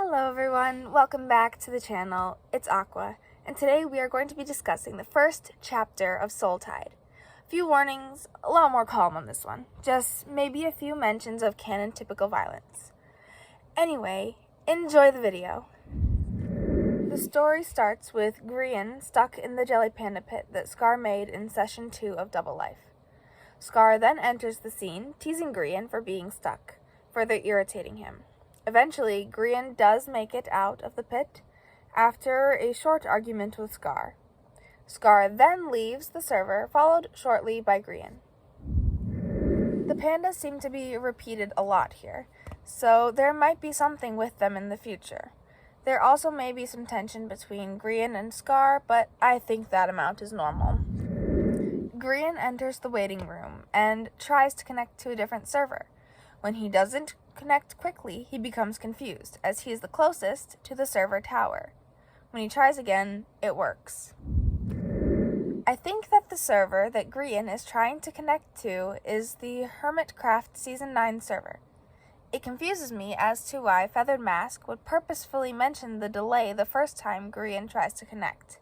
Hello everyone, welcome back to the channel. It's Aqua, and today we are going to be discussing the first chapter of Soultide. A few warnings, a lot more calm on this one, just maybe a few mentions of canon typical violence. Anyway, enjoy the video. The story starts with Grian stuck in the jelly panda pit that Scar made in session 2 of Double Life. Scar then enters the scene, teasing Grian for being stuck, further irritating him. Eventually, Grian does make it out of the pit after a short argument with Scar. Scar then leaves the server, followed shortly by Grian. The pandas seem to be repeated a lot here, so there might be something with them in the future. There also may be some tension between Grian and Scar, but I think that amount is normal. Grian enters the waiting room and tries to connect to a different server. When he doesn't connect quickly, he becomes confused, as he is the closest to the server tower. When he tries again, it works. I think that the server that Grian is trying to connect to is the Hermitcraft Season 9 server. It confuses me as to why Feathered Mask would purposefully mention the delay the first time Grian tries to connect.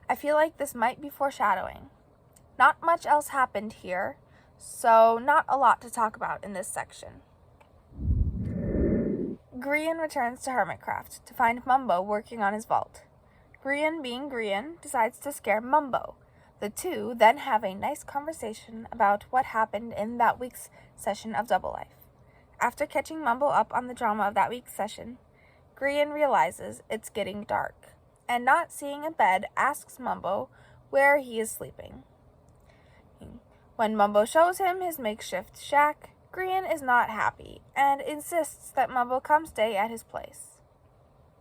I feel like this might be foreshadowing. Not much else happened here, so not a lot to talk about in this section. Grian returns to Hermitcraft to find Mumbo working on his vault. Grian, being Grian, decides to scare Mumbo. The two then have a nice conversation about what happened in that week's session of Double Life. After catching Mumbo up on the drama of that week's session, Grian realizes it's getting dark, and not seeing a bed, asks Mumbo where he is sleeping. When Mumbo shows him his makeshift shack, Grian is not happy and insists that Mumbo come stay at his place.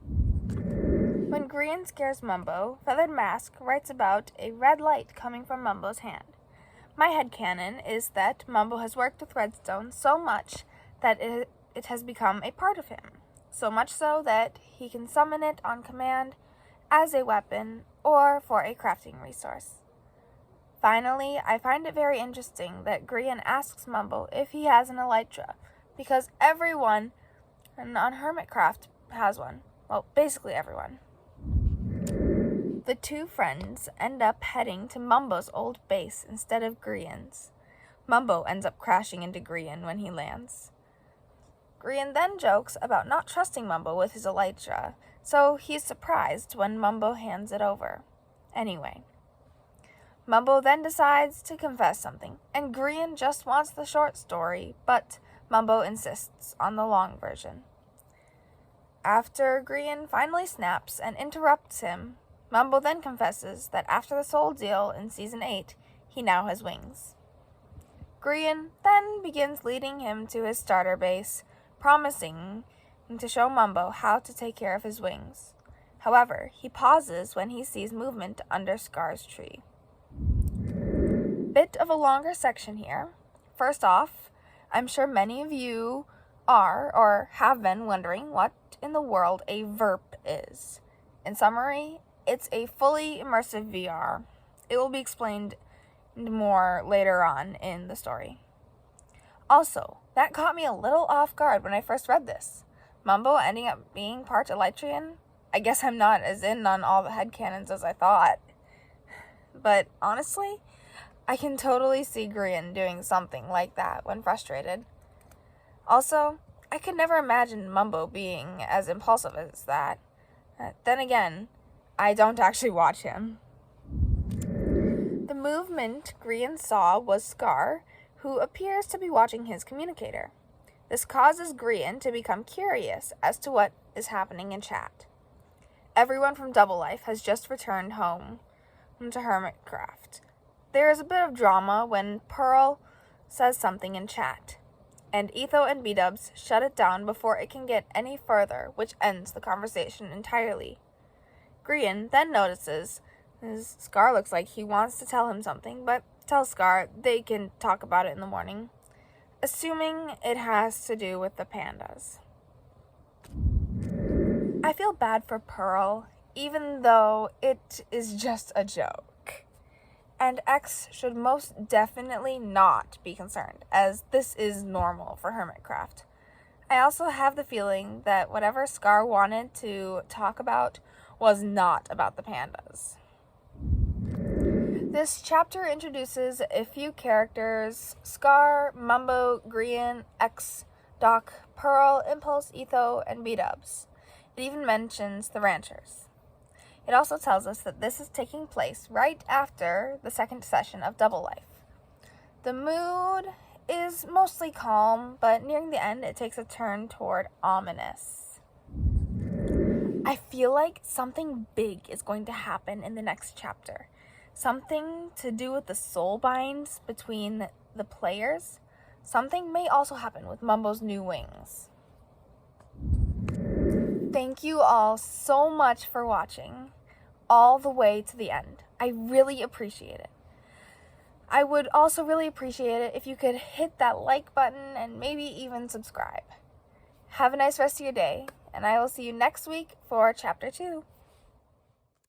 When Grian scares Mumbo, Feathered Mask writes about a red light coming from Mumbo's hand. My headcanon is that Mumbo has worked with redstone so much that it has become a part of him, so much so that he can summon it on command as a weapon or for a crafting resource. Finally, I find it very interesting that Grian asks Mumbo if he has an elytra, because everyone on Hermitcraft has one. Well, basically everyone. The two friends end up heading to Mumbo's old base instead of Grian's. Mumbo ends up crashing into Grian when he lands. Grian then jokes about not trusting Mumbo with his elytra, so he's surprised when Mumbo hands it over. Anyway, Mumbo then decides to confess something, and Grian just wants the short story, but Mumbo insists on the long version. After Grian finally snaps and interrupts him, Mumbo then confesses that after the soul deal in Season 8, he now has wings. Grian then begins leading him to his starter base, promising to show Mumbo how to take care of his wings. However, he pauses when he sees movement under Scar's tree. Bit of a longer section here. First off, I'm sure many of you are or have been wondering what in the world a VERP is. In summary, it's a fully immersive VR. It will be explained more later on in the story. Also, that caught me a little off guard when I first read this. Mumbo ending up being part Elytrian? I guess I'm not as in on all the headcanons as I thought. But honestly, I can totally see Grian doing something like that when frustrated. Also, I could never imagine Mumbo being as impulsive as that. Then again, I don't actually watch him. The movement Grian saw was Scar, who appears to be watching his communicator. This causes Grian to become curious as to what is happening in chat. Everyone from Double Life has just returned home to Hermitcraft. There is a bit of drama when Pearl says something in chat, and Etho and B-Dubs shut it down before it can get any further, which ends the conversation entirely. Grian then notices Scar looks like he wants to tell him something, but tells Scar they can talk about it in the morning, assuming it has to do with the pandas. I feel bad for Pearl, even though it is just a joke. And X should most definitely not be concerned, as this is normal for Hermitcraft. I also have the feeling that whatever Scar wanted to talk about was not about the pandas. This chapter introduces a few characters: Scar, Mumbo, Grian, X, Doc, Pearl, Impulse, Etho, and B-Dubs. It even mentions the ranchers. It also tells us that this is taking place right after the second session of Double Life. The mood is mostly calm, but nearing the end, it takes a turn toward ominous. I feel like something big is going to happen in the next chapter. Something to do with the soul binds between the players. Something may also happen with Mumbo's new wings. Thank you all so much for watching all the way to the end. I really appreciate it. I would also really appreciate it if you could hit that like button and maybe even subscribe. Have a nice rest of your day, and I will see you next week for Chapter 2.